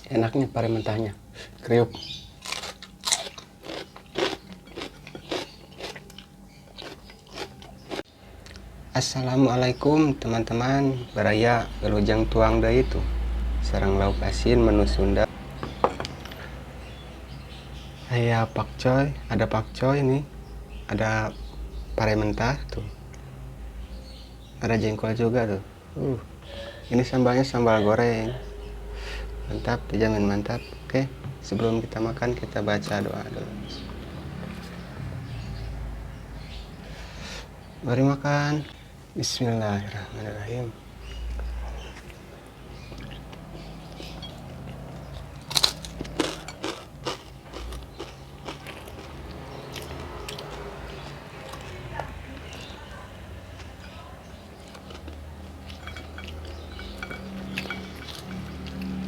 Enaknya pare mentahnya, kriuk. Assalamualaikum teman-teman, baraya galujang tuang deui itu sareng lauk asin menu Sunda. Pakcoy, ada pakcoy nih, ada pare mentah tuh, ada jengkol juga tuh. Ini sambalnya sambal goreng, mantap, dijamin mantap. Oke, sebelum kita makan kita baca doa dulu. Mari makan. Bismillahirrahmanirrahim.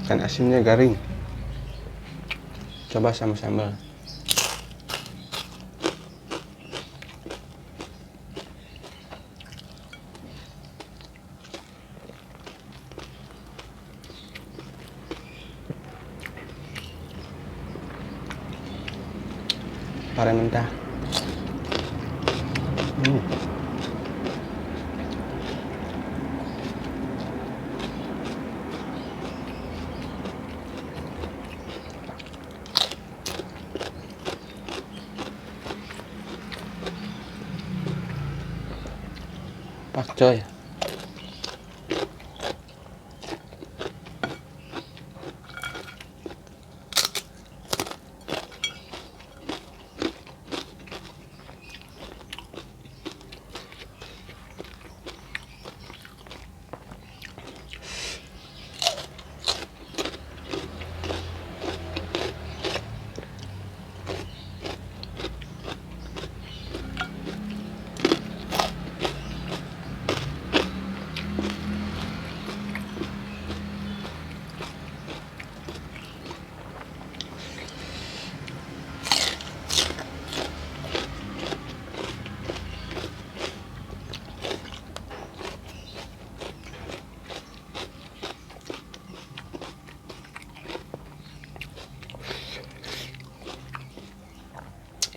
Ikan asinnya garing. Coba sama sambal. Pare mentah. Pakcoy.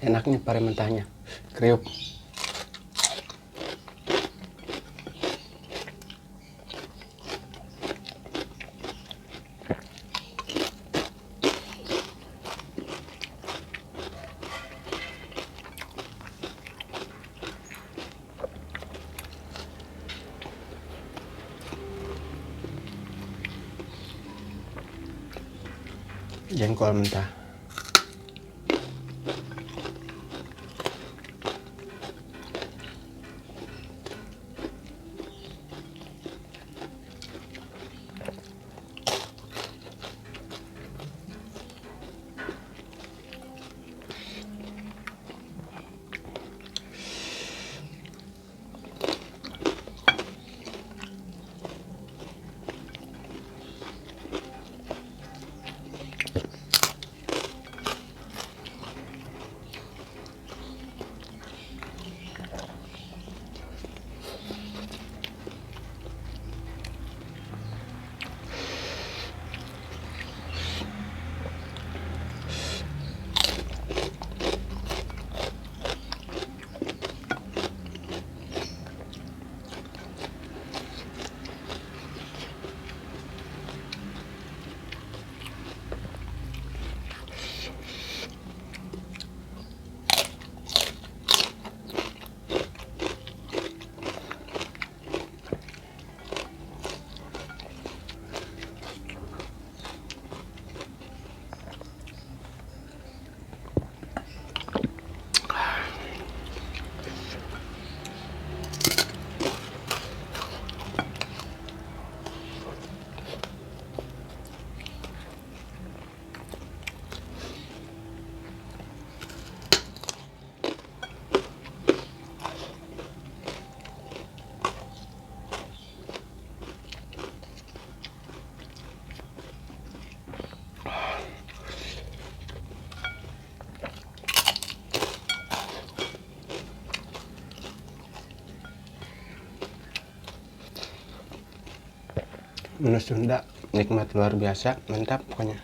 Enaknya pare mentahnya, kriuk. Jengkol mentah. Menu Sunda nikmat luar biasa, mantap pokoknya.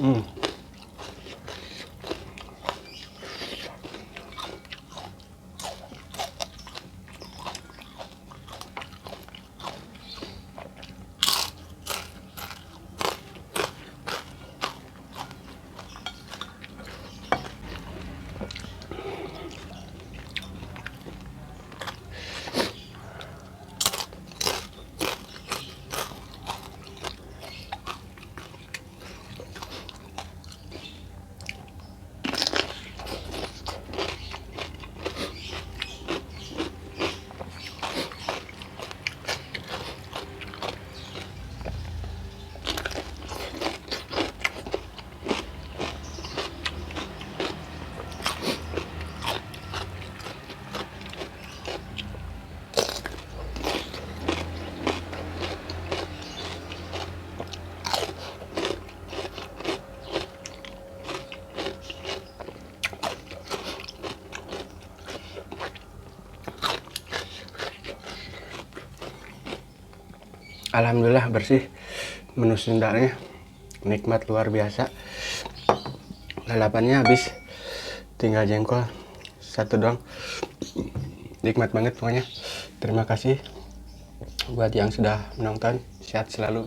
Hmm. Alhamdulillah bersih, menu Sundanya nikmat luar biasa. Lalapannya habis, tinggal jengkol satu doang. Nikmat banget pokoknya. Terima kasih buat yang sudah menonton, sehat selalu.